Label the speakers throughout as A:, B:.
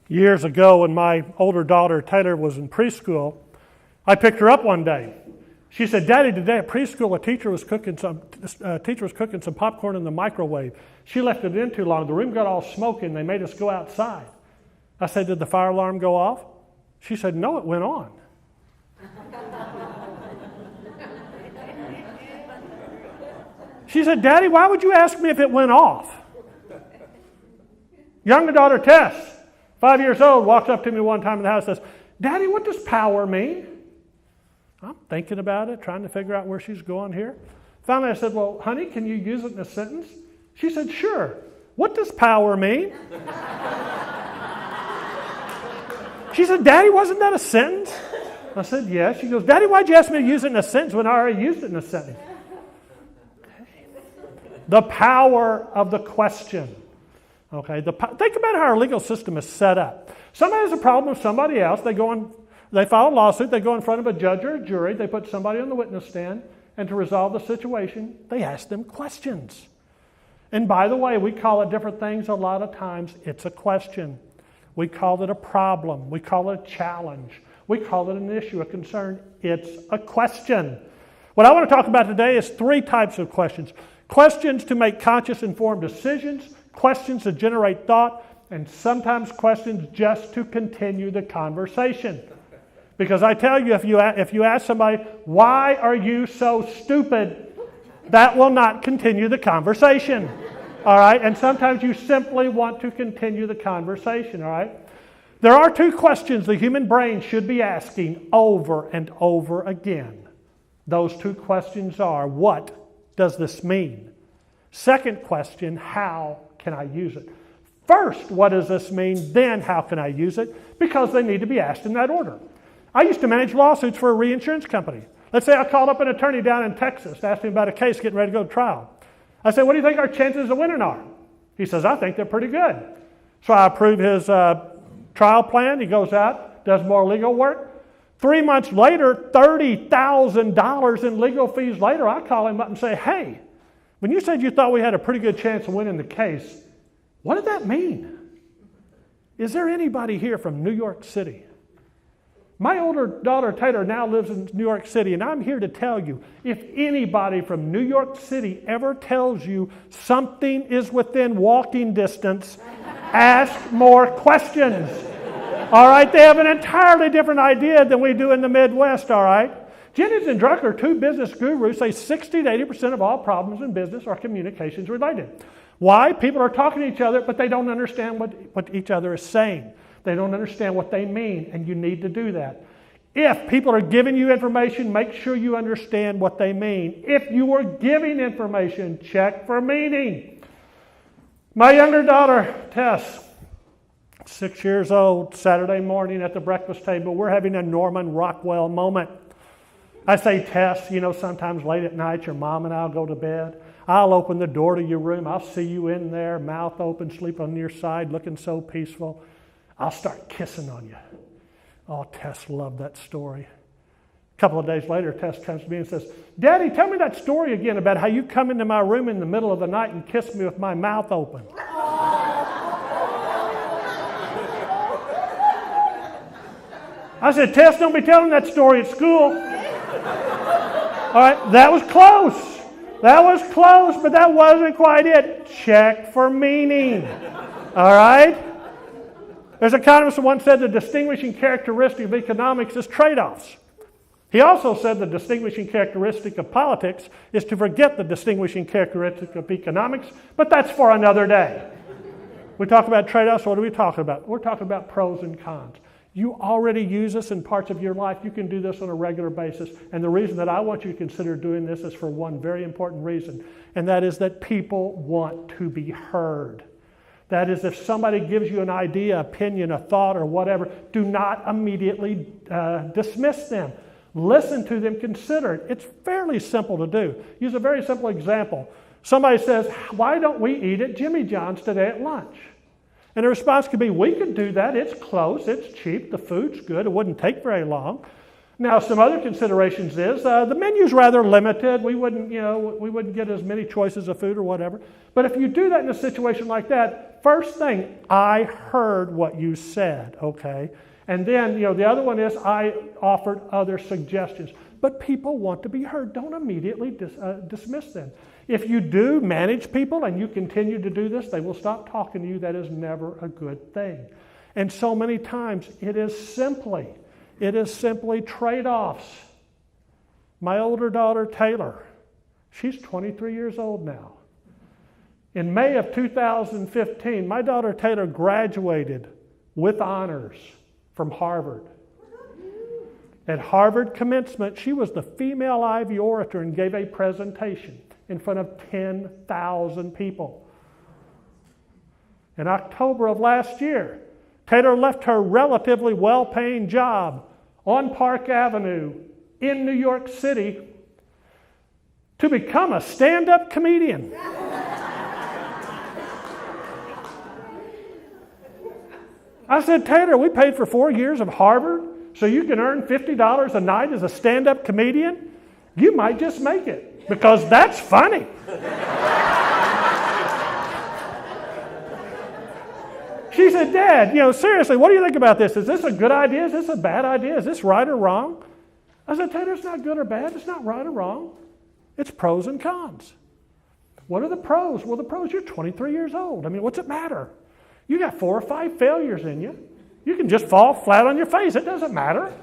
A: Years ago, when my older daughter, Taylor, was in preschool, I picked her up one day. She said, "Daddy, today at preschool, a teacher was cooking some popcorn in the microwave. She left it in too long. The room got all smoky, and they made us go outside." I said, "Did the fire alarm go off?" She said, "No, it went on." She said, "Daddy, why would you ask me if it went off?" Younger daughter, Tess, 5 years old, walks up to me one time in the house and says, "Daddy, what does power mean?" I'm thinking about it, trying to figure out where she's going here. Finally, I said, "Well, honey, can you use it in a sentence?" She said, "Sure. What does power mean?" She said, "Daddy, wasn't that a sentence?" I said, "Yes." She goes, "Daddy, why'd you ask me to use it in a sentence when I already used it in a sentence?" The power of the question. Okay, think about how our legal system is set up. Somebody has a problem with somebody else. They file a lawsuit. They go in front of a judge or a jury. They put somebody on the witness stand. And to resolve the situation, they ask them questions. And by the way, we call it different things a lot of times. It's a question. We call it a problem. We call it a challenge. We call it an issue, a concern. It's a question. What I want to talk about today is 3 types of questions. Questions to make conscious, informed decisions, questions to generate thought, and sometimes questions just to continue the conversation. Because I tell you, if you ask somebody, "Why are you so stupid?" that will not continue the conversation. All right? And sometimes you simply want to continue the conversation. All right? There are 2 questions the human brain should be asking over and over again. Those 2 questions are, what does this mean? Second question, how can I use it? First, what does this mean? Then, how can I use it? Because they need to be asked in that order. I used to manage lawsuits for a reinsurance company. Let's say I called up an attorney down in Texas, asked him about a case getting ready to go to trial. I said, "What do you think our chances of winning are?" He says, "I think they're pretty good." So I approve his trial plan. He goes out, does more legal work. 3 months later, $30,000 in legal fees later, I call him up and say, "Hey, when you said you thought we had a pretty good chance of winning the case, what did that mean? Is there anybody here from New York City?" My older daughter, Taylor, now lives in New York City, and I'm here to tell you, if anybody from New York City ever tells you something is within walking distance, ask more questions. All right? They have an entirely different idea than we do in the Midwest, all right? Jennings and Drucker, 2 business gurus, say 60 to 80% of all problems in business are communications related. Why? People are talking to each other, but they don't understand what each other is saying. They don't understand what they mean, and you need to do that. If people are giving you information, make sure you understand what they mean. If you are giving information, check for meaning. My younger daughter, Tess, 6 years old, Saturday morning at the breakfast table, we're having a Norman Rockwell moment. I say, "Tess, sometimes late at night, your mom and I'll go to bed. I'll open the door to your room. I'll see you in there, mouth open, sleep on your side, looking so peaceful. I'll start kissing on you." Oh, Tess loved that story. A couple of days later, Tess comes to me and says, "Daddy, tell me that story again about how you come into my room in the middle of the night and kiss me with my mouth open." I said, "Tess, don't be telling that story at school." All right, that was close. That was close, but that wasn't quite it. Check for meaning. All right? There's an economist who once said the distinguishing characteristic of economics is trade-offs. He also said the distinguishing characteristic of politics is to forget the distinguishing characteristic of economics, but that's for another day. We talk about trade-offs, what are we talking about? We're talking about pros and cons. You already use this in parts of your life. You can do this on a regular basis. And the reason that I want you to consider doing this is for one very important reason, and that is that people want to be heard. That is, if somebody gives you an idea, opinion, a thought, or whatever, do not immediately dismiss them. Listen to them, consider it. It's fairly simple to do. Use a very simple example. Somebody says, "Why don't we eat at Jimmy John's today at lunch?" And the response could be, "We could do that. It's close. It's cheap. The food's good. It wouldn't take very long." Now, some other considerations is the menu's rather limited. We wouldn't get as many choices of food or whatever. But if you do that in a situation like that, first thing, I heard what you said, okay? And then, the other one is I offered other suggestions. But people want to be heard. Don't immediately dismiss them. If you do manage people and you continue to do this, they will stop talking to you. That is never a good thing. And so many times it is simply trade-offs. My older daughter, Taylor, she's 23 years old now. In May of 2015, my daughter, Taylor, graduated with honors from Harvard. At Harvard commencement, she was the female Ivy orator and gave a presentation in front of 10,000 people. In October of last year, Taylor left her relatively well-paying job on Park Avenue in New York City to become a stand-up comedian. I said, Taylor, we paid for 4 years of Harvard so you can earn $50 a night as a stand-up comedian? You might just make it, because that's funny. She said, Dad, seriously, what do you think about this? Is this a good idea? Is this a bad idea? Is this right or wrong? I said, Taylor, it's not good or bad. It's not right or wrong. It's pros and cons. What are the pros? Well, the pros, you're 23 years old. I mean, what's it matter? You got 4 or 5 failures in you. You can just fall flat on your face. It doesn't matter.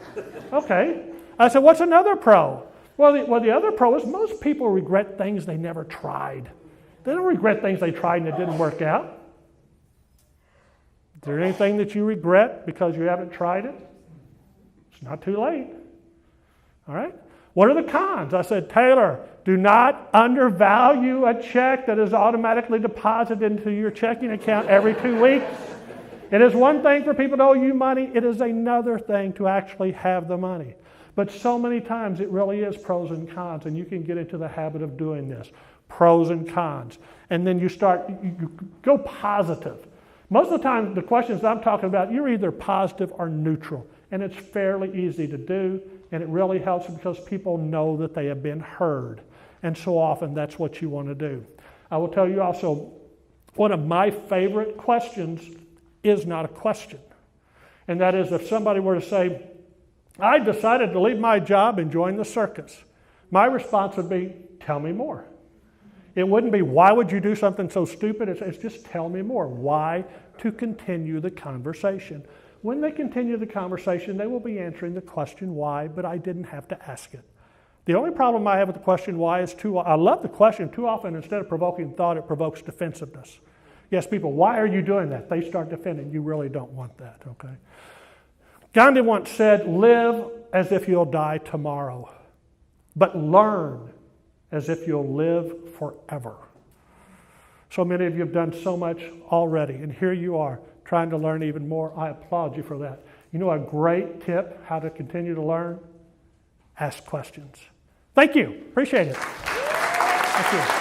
A: Okay. I said, what's another pro? Well, the other pro is most people regret things they never tried. They don't regret things they tried and it didn't work out. Is there anything that you regret because you haven't tried it? It's not too late. All right? What are the cons? I said, Taylor, do not undervalue a check that is automatically deposited into your checking account every 2 weeks. It is one thing for people to owe you money. It is another thing to actually have the money. But so many times it really is pros and cons, and you can get into the habit of doing this. Pros and cons. And then you go positive. Most of the time, the questions I'm talking about, you're either positive or neutral. And it's fairly easy to do, and it really helps because people know that they have been heard. And so often, that's what you want to do. I will tell you also, one of my favorite questions is not a question. And that is if somebody were to say, I decided to leave my job and join the circus. My response would be, tell me more. It wouldn't be, why would you do something so stupid? It's just tell me more. Why? To continue the conversation. When they continue the conversation, they will be answering the question why, but I didn't have to ask it. The only problem I have with the question why is I love the question. Too often, instead of provoking thought, it provokes defensiveness. Yes, people, why are you doing that? They start defending. You really don't want that, okay? Gandhi once said, live as if you'll die tomorrow, but learn as if you'll live forever. So many of you have done so much already, and here you are trying to learn even more. I applaud you for that. You know a great tip how to continue to learn? Ask questions. Thank you. Appreciate it. Thank you.